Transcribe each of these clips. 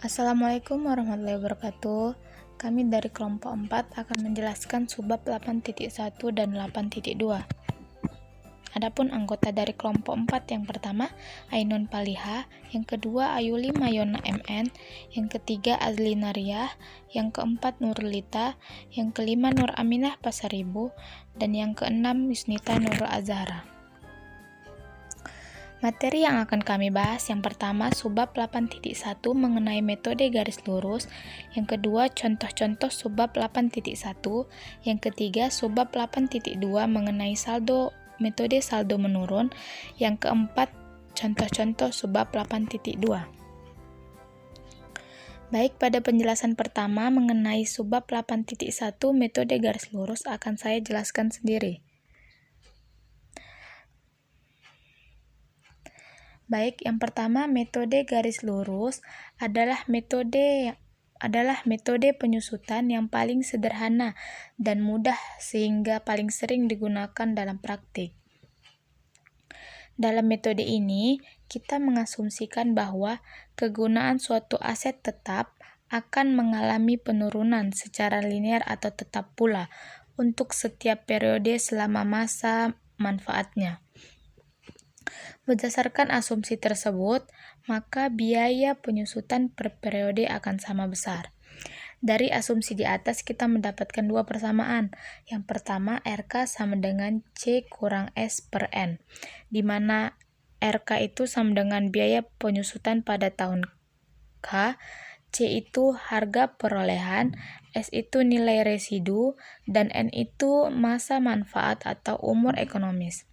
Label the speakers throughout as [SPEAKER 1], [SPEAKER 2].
[SPEAKER 1] Assalamualaikum warahmatullahi wabarakatuh. Kami dari kelompok 4 akan menjelaskan subbab 8.1 dan 8.2. Adapun anggota dari kelompok 4 yang pertama Ainun Paliha, yang kedua Ayuli Mayona MN, yang ketiga Azlina Riyah, yang keempat Nurlita, yang kelima Nur Aminah Pasaribu, dan yang keenam Yusnita Nurul Azhara. Materi yang akan kami bahas yang pertama subbab 8.1 mengenai metode garis lurus, yang kedua contoh-contoh subbab 8.1, yang ketiga subbab 8.2 mengenai metode saldo menurun, yang keempat contoh-contoh subbab 8.2. Baik, pada penjelasan pertama mengenai subbab 8.1 metode garis lurus akan saya jelaskan sendiri. Baik, yang pertama metode garis lurus adalah metode penyusutan yang paling sederhana dan mudah sehingga paling sering digunakan dalam praktik. Dalam metode ini, kita mengasumsikan bahwa kegunaan suatu aset tetap akan mengalami penurunan secara linear atau tetap pula untuk setiap periode selama masa manfaatnya. Berdasarkan asumsi tersebut, maka biaya penyusutan per periode akan sama besar. Dari asumsi di atas kita mendapatkan dua persamaan. Yang pertama, RK sama dengan C kurang S per N, di mana RK itu sama dengan biaya penyusutan pada tahun K, C itu harga perolehan, S itu nilai residu, dan N itu masa manfaat atau umur ekonomis.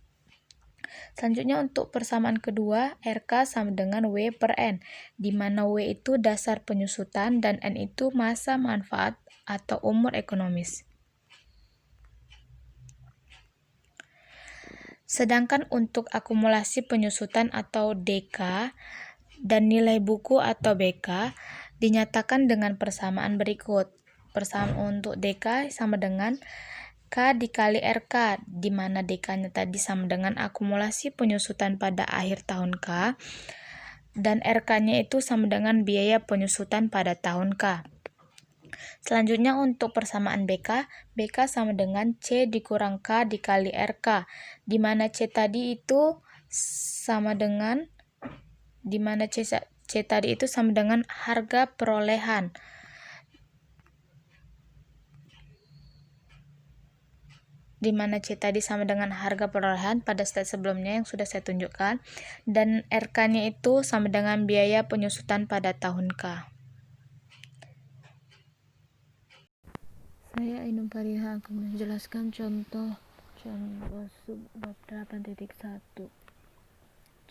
[SPEAKER 1] Selanjutnya untuk persamaan kedua, RK sama dengan W per N, di mana W itu dasar penyusutan dan N itu masa manfaat atau umur ekonomis. Sedangkan untuk akumulasi penyusutan atau DK dan nilai buku atau BK dinyatakan dengan persamaan berikut. Persamaan untuk DK sama dengan K dikali RK, di mana DK-nya tadi sama dengan akumulasi penyusutan pada akhir tahun K, dan RK-nya itu sama dengan biaya penyusutan pada tahun K. Selanjutnya untuk persamaan BK sama dengan C dikurang K dikali RK, di mana C tadi itu sama dengan harga perolehan. Di mana C tadi sama dengan harga perolehan pada slide sebelumnya yang sudah saya tunjukkan, dan RK-nya itu sama dengan biaya penyusutan pada tahun K.
[SPEAKER 2] Saya Ainun Paliha akan menjelaskan contoh subbab 8.1.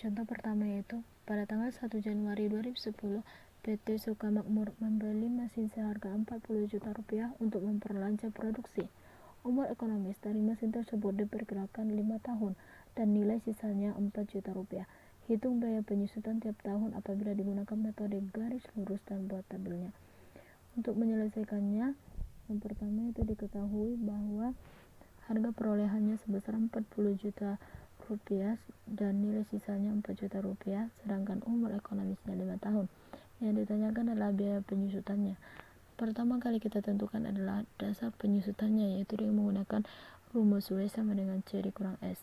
[SPEAKER 2] Contoh pertama yaitu, pada tanggal 1 Januari 2010, PT Sukamakmur membeli mesin seharga 40 juta rupiah untuk memperlancar produksi. Umur ekonomis dari mesin tersebut diperkirakan 5 tahun dan nilai sisanya 4 juta rupiah. Hitung biaya penyusutan tiap tahun apabila digunakan metode garis lurus dan buat tabelnya. Untuk menyelesaikannya, yang pertama itu diketahui bahwa harga perolehannya sebesar 40 juta rupiah dan nilai sisanya 4 juta rupiah, sedangkan umur ekonomisnya 5 tahun. Yang ditanyakan adalah biaya penyusutannya. Pertama kali kita tentukan adalah dasar penyusutannya, yaitu dengan menggunakan rumus W sama dengan C dikurang S.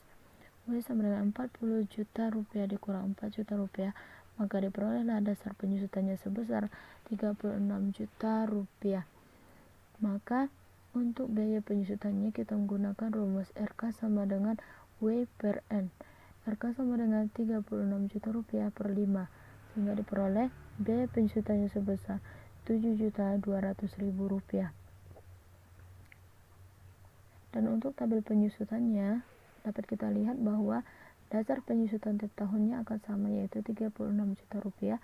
[SPEAKER 2] W sama dengan 40 juta rupiah dikurang 4 juta rupiah, maka diperolehlah dasar penyusutannya sebesar 36 juta rupiah. Maka untuk biaya penyusutannya kita menggunakan rumus RK sama dengan W per N. RK sama dengan 36 juta rupiah per 5, sehingga diperoleh biaya penyusutannya sebesar 7.200.000 rupiah. Dan untuk tabel penyusutannya dapat kita lihat bahwa dasar penyusutan tiap tahunnya akan sama, yaitu 36 juta rupiah,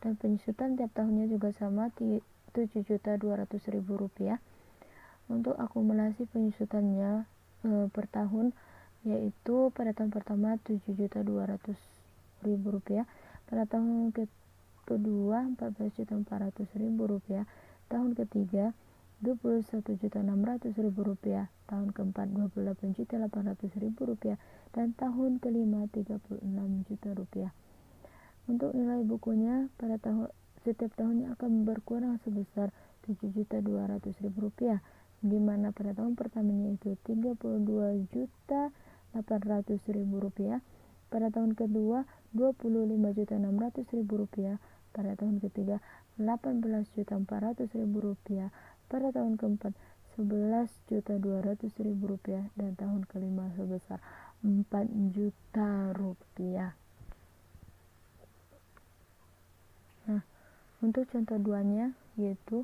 [SPEAKER 2] dan penyusutan tiap tahunnya juga sama, 7.200.000 rupiah. Untuk akumulasi penyusutannya per tahun, yaitu pada tahun pertama 7.200.000 rupiah, pada tahun kedua 14.400.000 rupiah, tahun ketiga 21.600.000 rupiah, tahun keempat 28.800.000 rupiah, dan tahun kelima 36 juta rupiah. Untuk nilai bukunya pada tahun setiap tahunnya akan berkurang sebesar Rp7.200.000, di mana pada tahun pertamanya itu Rp32.800.000, pada tahun kedua Rp25.600.000, pada tahun ketiga Rp18.400.000, pada tahun keempat Rp11.200.000, dan tahun kelima sebesar Rp4 juta. Nah, untuk contoh duanya yaitu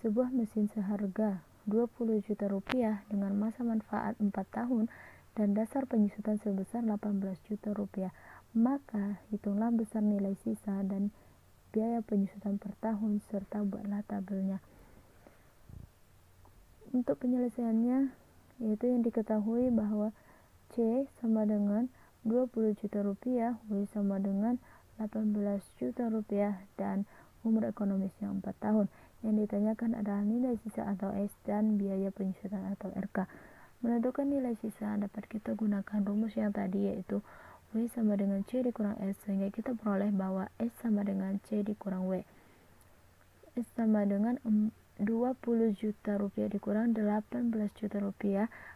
[SPEAKER 2] sebuah mesin seharga Rp20 juta dengan masa manfaat 4 tahun dan dasar penyusutan sebesar Rp18 juta. Maka hitunglah besar nilai sisa dan biaya penyusutan per tahun serta buatlah tabelnya. Untuk penyelesaiannya yaitu yang diketahui bahwa C sama dengan Rp20 juta, W sama dengan Rp18 juta, dan umur ekonomisnya 4 tahun. Yang ditanyakan adalah nilai sisa atau S dan biaya penyusutan atau RK. Menentukan nilai sisa dapat kita gunakan rumus yang tadi, yaitu W sama dengan C dikurang S, sehingga kita peroleh bahwa S sama dengan C dikurang W. S sama dengan Rp20 juta dikurang Rp18 juta,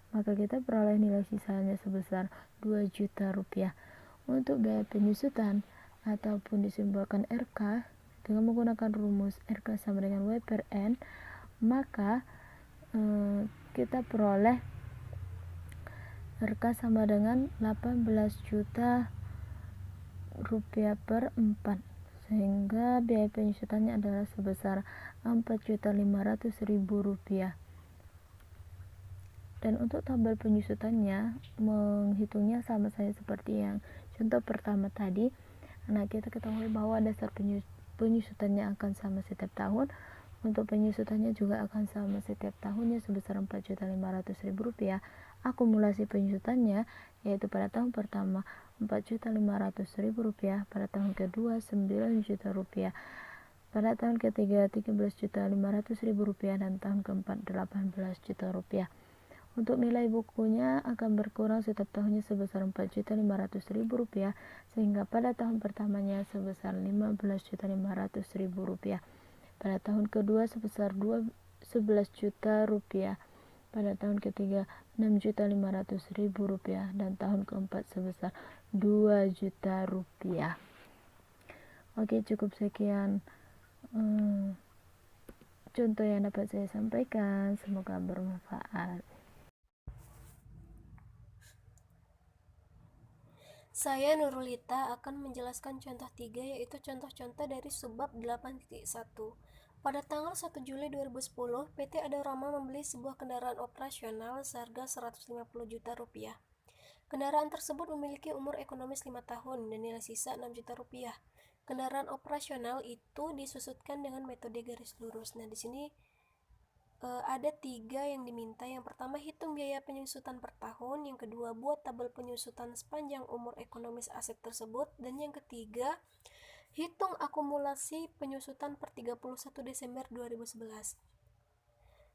[SPEAKER 2] maka kita peroleh nilai sisanya sebesar Rp2 juta. Untuk biaya penyusutan ataupun disimbolkan RK dengan menggunakan rumus RK sama dengan W per N, maka kita peroleh RK sama dengan Rp18 juta per 4, sehingga biaya penyusutannya adalah sebesar Rp4.500.000. Dan untuk tabel penyusutannya menghitungnya sama saja seperti yang contoh pertama tadi. Nah, kita ketahui bahwa dasar penyusutannya akan sama setiap tahun. Untuk penyusutannya juga akan sama setiap tahunnya sebesar Rp4.500.000. Akumulasi penyusutannya yaitu pada tahun pertama Rp4.500.000, pada tahun kedua Rp9 juta, pada tahun ketiga Rp13.500.000, dan tahun keempat Rp18 juta. Untuk nilai bukunya akan berkurang setiap tahunnya sebesar Rp4.500.000, sehingga pada tahun pertamanya sebesar Rp15.500.000, pada tahun kedua sebesar Rp11 juta, pada tahun ketiga Rp6.500.000, dan tahun keempat sebesar Rp2 juta. Oke, cukup sekian contoh yang dapat saya sampaikan, semoga bermanfaat.
[SPEAKER 3] Saya Nurulita akan menjelaskan contoh 3, yaitu contoh-contoh dari subbab 8.1. Pada tanggal 1 Juli 2010, PT Adorama membeli sebuah kendaraan operasional seharga Rp150 juta. Kendaraan tersebut memiliki umur ekonomis 5 tahun dan nilai sisa Rp6 juta. Kendaraan operasional itu disusutkan dengan metode garis lurus. Nah, di sini ada 3 yang diminta. Yang pertama, hitung biaya penyusutan per tahun. Yang kedua, buat tabel penyusutan sepanjang umur ekonomis aset tersebut. Dan yang ketiga, hitung akumulasi penyusutan per 31 Desember 2011.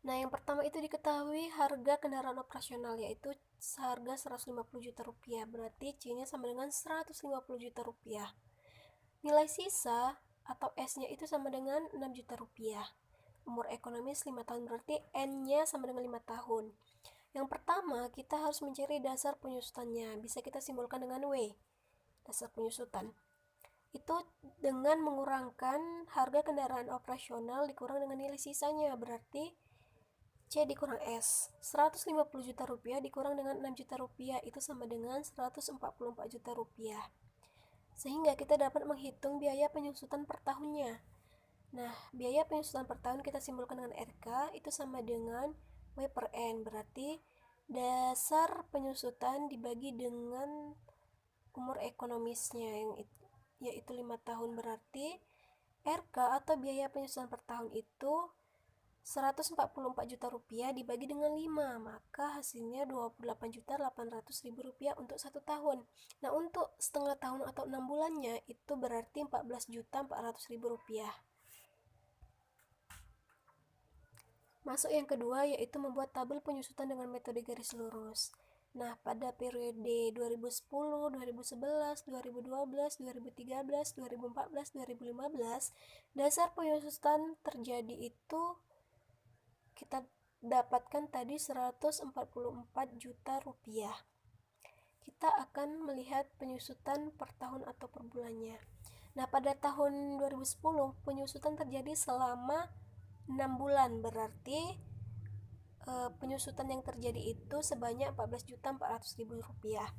[SPEAKER 3] Nah, yang pertama itu diketahui harga kendaraan operasional, yaitu seharga Rp150 juta, berarti C-nya sama dengan Rp150 juta. Nilai sisa atau S-nya itu sama dengan Rp6 juta. Umur ekonomis 5 tahun, berarti N-nya sama dengan 5 tahun. Yang pertama, kita harus mencari dasar penyusutannya. Bisa kita simbolkan dengan W, dasar penyusutan. Itu dengan mengurangkan harga kendaraan operasional dikurang dengan nilai sisanya, berarti C dikurang S. Rp150 juta dikurang dengan Rp6 juta, itu sama dengan Rp144 juta. Sehingga kita dapat menghitung biaya penyusutan per tahunnya. Nah, biaya penyusutan per tahun kita simbolkan dengan RK, itu sama dengan W per N, berarti dasar penyusutan dibagi dengan umur ekonomisnya, yaitu 5 tahun, berarti RK atau biaya penyusutan per tahun itu Rp144 juta dibagi dengan 5, maka hasilnya Rp28.800.000 untuk 1 tahun. Nah, untuk setengah tahun atau 6 bulannya itu berarti Rp14.400.000. Masuk yang kedua, yaitu membuat tabel penyusutan dengan metode garis lurus. Nah, pada periode 2010, 2011, 2012, 2013, 2014, 2015, dasar penyusutan terjadi itu kita dapatkan tadi 144 juta rupiah. Kita akan melihat penyusutan per tahun atau per bulannya. Nah, pada tahun 2010 penyusutan terjadi selama 6 bulan, berarti penyusutan yang terjadi itu sebanyak 14.400.000 rupiah.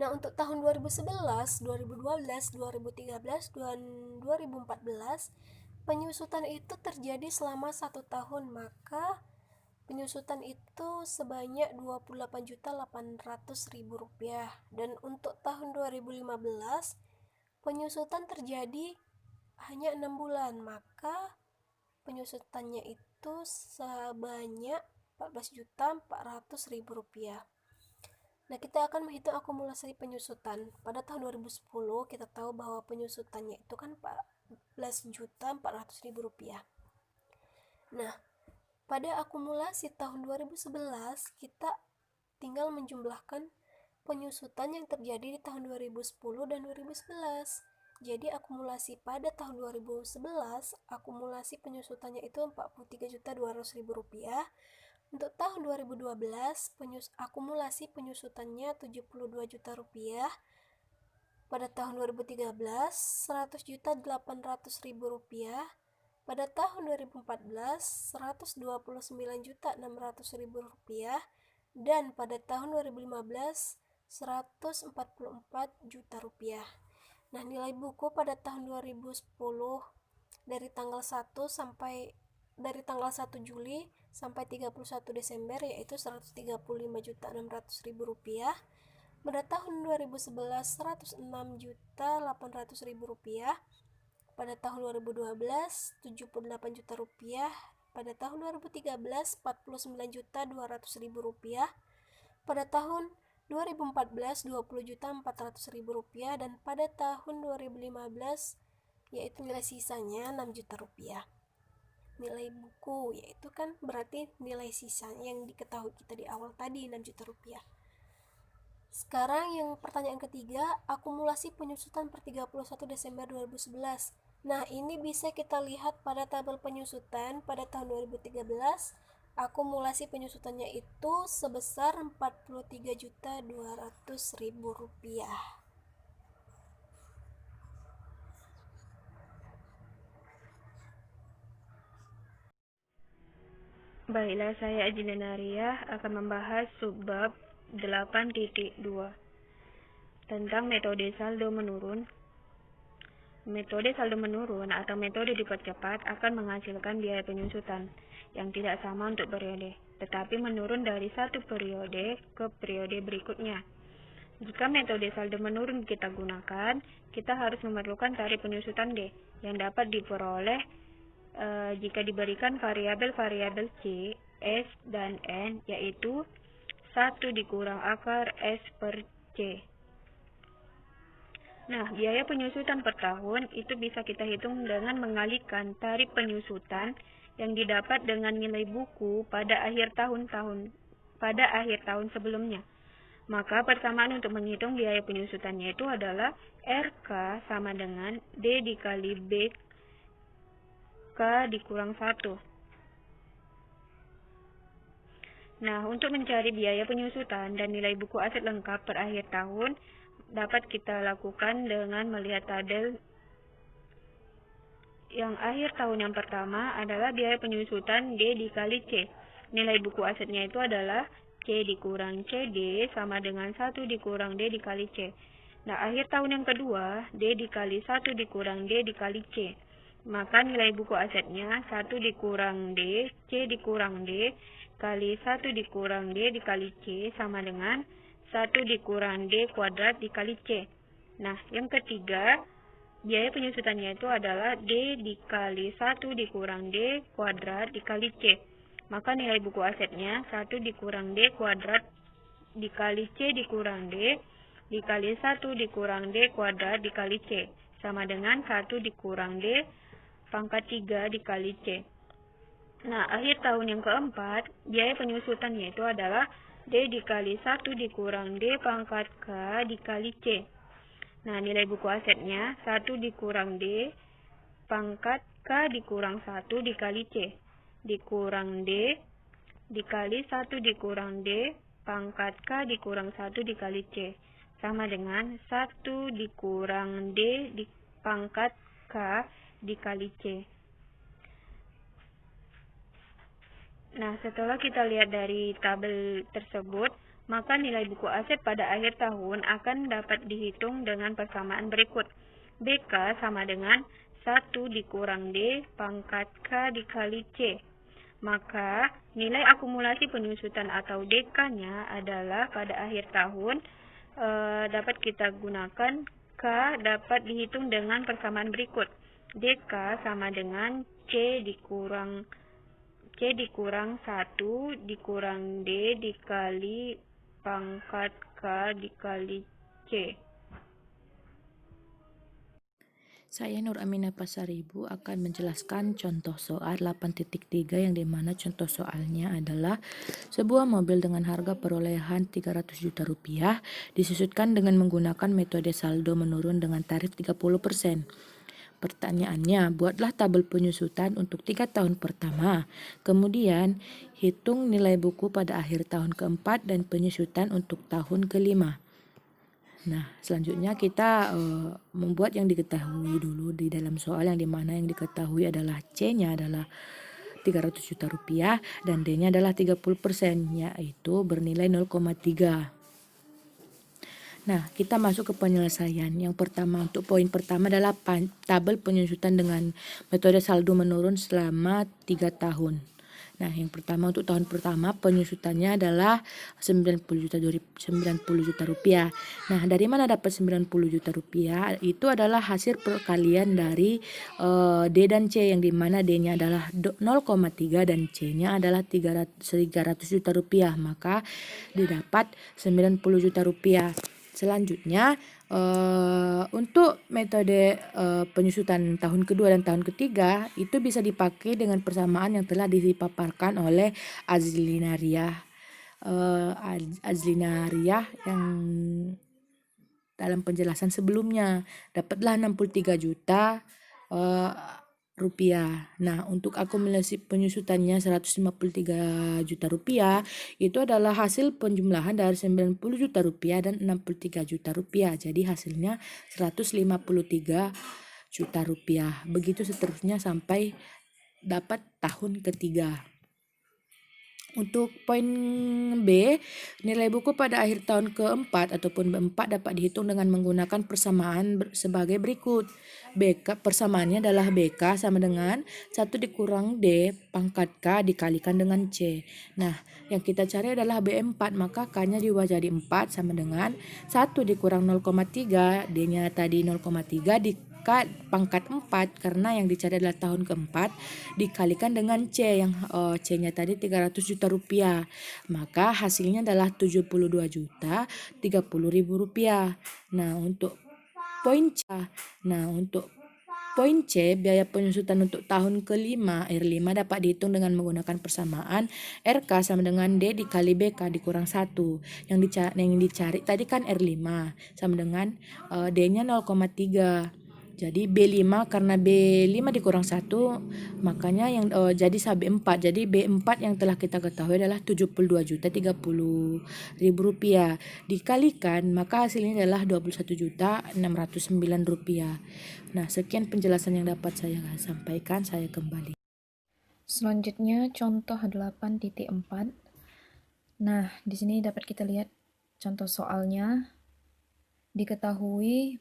[SPEAKER 3] Nah, untuk tahun 2011, 2012, 2013, dan 2014 penyusutan itu terjadi selama 1 tahun, maka penyusutan itu sebanyak 28.800.000 rupiah. Dan untuk tahun 2015 penyusutan terjadi hanya 6 bulan, maka penyusutannya itu sebanyak 14.400.000 rupiah. Nah, kita akan menghitung akumulasi penyusutan. Pada tahun 2010 kita tahu bahwa penyusutannya itu kan 14.400.000 rupiah. Nah, pada akumulasi tahun 2011 kita tinggal menjumlahkan penyusutan yang terjadi di tahun 2010 dan 2011. Jadi akumulasi pada tahun 2011, akumulasi penyusutannya itu 43.200.000 rupiah. Untuk tahun 2012, akumulasi penyusutannya 72 juta rupiah. Pada tahun 2013, 100.800.000 rupiah. Pada tahun 2014, 129.600.000 rupiah. Dan pada tahun 2015, 144 juta rupiah. Nah, nilai buku pada tahun 2010 dari tanggal 1 Juli sampai 31 Desember yaitu 135.600.000 rupiah. Pada tahun 2011 106.800.000 rupiah. Pada tahun 2012 78 juta rupiah. Pada tahun 2013 49.200.000 rupiah. Pada tahun 2014 20.400.000 rupiah, dan pada tahun 2015 yaitu nilai sisanya 6 juta rupiah. Nilai buku yaitu kan berarti nilai sisa yang diketahui kita di awal tadi 6 juta rupiah. Sekarang yang pertanyaan ketiga, akumulasi penyusutan per 31 Desember 2011. Nah, ini bisa kita lihat pada tabel penyusutan pada tahun 2013. Akumulasi penyusutannya itu sebesar 43.200.000 rupiah.
[SPEAKER 4] Baiklah, saya Ajina Nariah akan membahas subbab 8.2 tentang metode saldo menurun. Metode saldo menurun atau metode dipercepat akan menghasilkan biaya penyusutan yang tidak sama untuk periode, tetapi menurun dari satu periode ke periode berikutnya. Jika metode saldo menurun kita gunakan, kita harus memerlukan tarif penyusutan D yang dapat diperoleh jika diberikan variabel-variabel C, S, dan N, yaitu 1 dikurang akar S per C. Nah, biaya penyusutan per tahun itu bisa kita hitung dengan mengalikan tarif penyusutan yang didapat dengan nilai buku pada akhir tahun sebelumnya. Maka persamaan untuk menghitung biaya penyusutannya itu adalah RK sama dengan D dikali B K dikurang 1. Nah, untuk mencari biaya penyusutan dan nilai buku aset lengkap per akhir tahun dapat kita lakukan dengan melihat tabel yang akhir tahun yang pertama adalah biaya penyusutan D dikali C. Nilai buku asetnya itu adalah C dikurang CD sama dengan 1 dikurang D dikali C. Nah, akhir tahun yang kedua, D dikali 1 dikurang D dikali C. Maka nilai buku asetnya 1 dikurang D, C dikurang D, kali 1 dikurang D dikali C sama dengan 1 dikurang D kuadrat dikali C. Nah, yang ketiga, biaya penyusutannya itu adalah D dikali 1 dikurang D kuadrat dikali C. Maka nilai buku asetnya 1 dikurang D kuadrat dikali C dikurang D dikali 1 dikurang D kuadrat dikali C sama dengan 1 dikurang D pangkat 3 dikali C. Nah, akhir tahun yang keempat, biaya penyusutannya itu adalah D dikali 1 dikurang D pangkat K dikali C. Nah, nilai buku asetnya 1 dikurang D pangkat K dikurang 1 dikali C. Dikurang D dikali 1 dikurang D pangkat K dikurang 1 dikali C. Sama dengan 1 dikurang D di pangkat K dikali C. Nah, setelah kita lihat dari tabel tersebut, maka nilai buku aset pada akhir tahun akan dapat dihitung dengan persamaan berikut. BK sama dengan 1 dikurang D pangkat K dikali C. Maka, nilai akumulasi penyusutan atau DK-nya adalah pada akhir tahun dapat kita gunakan K dapat dihitung dengan persamaan berikut. DK sama dengan C dikurang 1 dikurang D dikali pangkat K dikali C.
[SPEAKER 5] Saya Nur Aminah Pasaribu akan menjelaskan contoh soal 8.3 yang dimana contoh soalnya adalah sebuah mobil dengan harga perolehan 300 juta rupiah disusutkan dengan menggunakan metode saldo menurun dengan tarif 30%. Pertanyaannya, buatlah tabel penyusutan untuk 3 tahun pertama, kemudian hitung nilai buku pada akhir tahun keempat dan penyusutan untuk tahun kelima. Nah, selanjutnya kita membuat yang diketahui dulu di dalam soal yang dimana yang diketahui adalah C-nya adalah 300 juta rupiah dan D-nya adalah 30%, yaitu bernilai 0,3. Nah, kita masuk ke penyelesaian. Yang pertama, untuk poin pertama adalah tabel penyusutan dengan metode saldo menurun selama 3 tahun. Nah, yang pertama untuk tahun pertama penyusutannya adalah 90 juta rupiah. Nah, dari mana dapat 90 juta rupiah? Itu adalah hasil perkalian dari D dan C, yang dimana D-nya adalah 0,3 dan C-nya adalah 300 juta rupiah. Maka didapat 90 juta rupiah. Selanjutnya untuk metode penyusutan tahun kedua dan tahun ketiga itu bisa dipakai dengan persamaan yang telah dipaparkan oleh Azlinariah yang dalam penjelasan sebelumnya. Dapatlah 63 juta rupiah. Nah, untuk akumulasi penyusutannya 153 juta rupiah itu adalah hasil penjumlahan dari 90 juta rupiah dan 63 juta rupiah. Jadi hasilnya 153 juta rupiah. Begitu seterusnya sampai dapat tahun ketiga. Untuk poin B, nilai buku pada akhir tahun keempat ataupun B4 dapat dihitung dengan menggunakan persamaan sebagai berikut. BK persamaannya adalah BK sama dengan 1 dikurang D pangkat K dikalikan dengan C. Nah, yang kita cari adalah B4, maka K-nya diubah jadi 4 sama dengan 1 dikurang 0,3, D-nya tadi 0,3 pangkat 4 karena yang dicari adalah tahun keempat dikalikan dengan C yang C-nya tadi 300 juta rupiah, maka hasilnya adalah 72 juta 30 ribu rupiah. Nah, untuk poin C, biaya penyusutan untuk tahun kelima R5 dapat dihitung dengan menggunakan persamaan RK sama dengan D dikali BK dikurang 1. Yang dicari tadi kan R5 sama dengan D-nya 0,3. Jadi B5 karena B5 dikurang 1 makanya yang jadi B4. Jadi B4 yang telah kita ketahui adalah 72 juta 30 ribu rupiah. Dikalikan maka hasilnya adalah 21 juta 609 rupiah. Nah, sekian penjelasan yang dapat saya sampaikan. Saya kembali.
[SPEAKER 1] Selanjutnya contoh 8.4. Nah, di sini dapat kita lihat contoh soalnya. Diketahui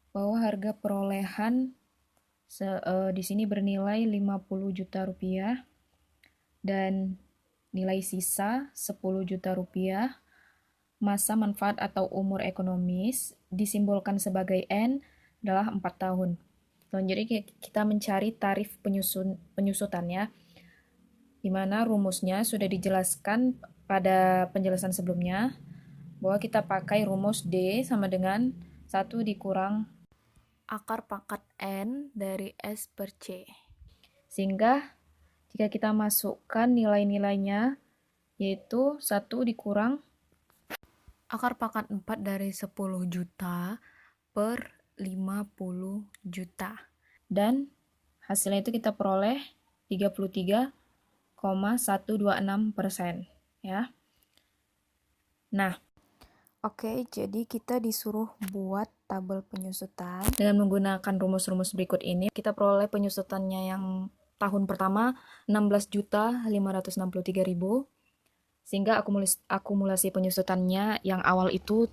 [SPEAKER 1] bahwa harga perolehan di sini bernilai 50 juta rupiah dan nilai sisa 10 juta rupiah. Masa manfaat atau umur ekonomis disimbolkan sebagai N adalah 4 tahun. Selanjutnya kita mencari tarif penyusutannya, di mana rumusnya sudah dijelaskan pada penjelasan sebelumnya, bahwa kita pakai rumus D sama dengan 1 dikurang
[SPEAKER 2] akar pangkat N dari S per C.
[SPEAKER 1] Sehingga jika kita masukkan nilai-nilainya yaitu 1 dikurang akar pangkat 4 dari 10 juta per 50 juta. Dan hasilnya itu kita peroleh 33,126%, ya. Nah, oke, jadi kita disuruh buat tabel penyusutan. Dengan menggunakan rumus-rumus berikut ini, kita peroleh penyusutannya yang tahun pertama 16.563.000, sehingga akumulasi penyusutannya yang awal itu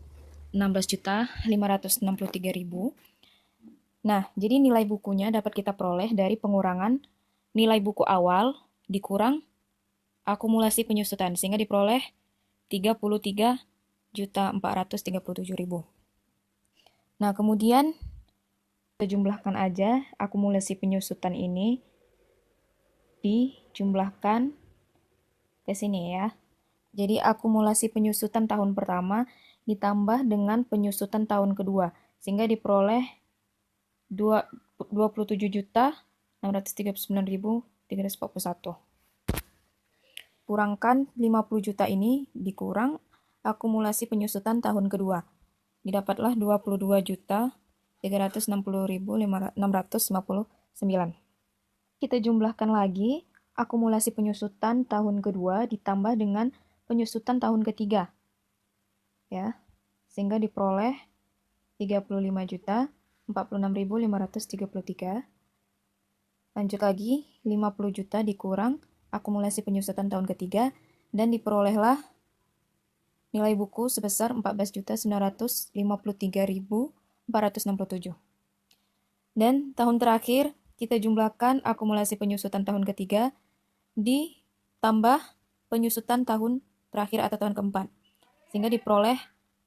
[SPEAKER 1] 16.563.000. Nah, jadi nilai bukunya dapat kita peroleh dari pengurangan nilai buku awal dikurang akumulasi penyusutan, sehingga diperoleh 33.437.000. Nah, kemudian kita jumlahkan aja akumulasi penyusutan ini, dijumlahkan ke sini ya. Jadi akumulasi penyusutan tahun pertama ditambah dengan penyusutan tahun kedua, sehingga diperoleh 27.639.341. Kurangkan 50 juta ini dikurang akumulasi penyusutan tahun kedua. Didapatlah 22.360.659. Kita jumlahkan lagi akumulasi penyusutan tahun kedua ditambah dengan penyusutan tahun ketiga. Ya. Sehingga diperoleh 35.046.533. Lanjut lagi, 50 juta dikurang akumulasi penyusutan tahun ketiga, dan diperolehlah nilai buku sebesar 14.953.467. Dan tahun terakhir, kita jumlahkan akumulasi penyusutan tahun ketiga ditambah penyusutan tahun terakhir atau tahun keempat, sehingga diperoleh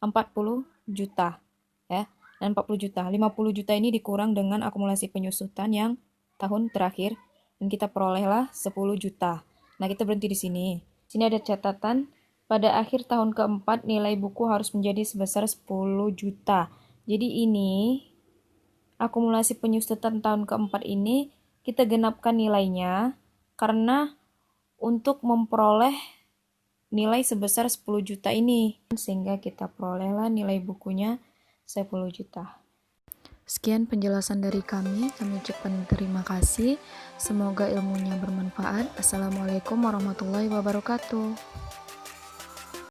[SPEAKER 1] 40 juta. Ya. Dan 40 juta. 50 juta ini dikurang dengan akumulasi penyusutan yang tahun terakhir, dan kita perolehlah 10 juta. Nah, kita berhenti di sini. Sini ada catatan, pada akhir tahun keempat nilai buku harus menjadi sebesar 10 juta. Jadi ini, akumulasi penyusutan tahun keempat ini, kita genapkan nilainya, karena untuk memperoleh nilai sebesar 10 juta ini. Sehingga kita perolehlah nilai bukunya 10 juta. Sekian penjelasan dari kami ucapkan terima kasih. Semoga ilmunya bermanfaat. Assalamualaikum warahmatullahi wabarakatuh.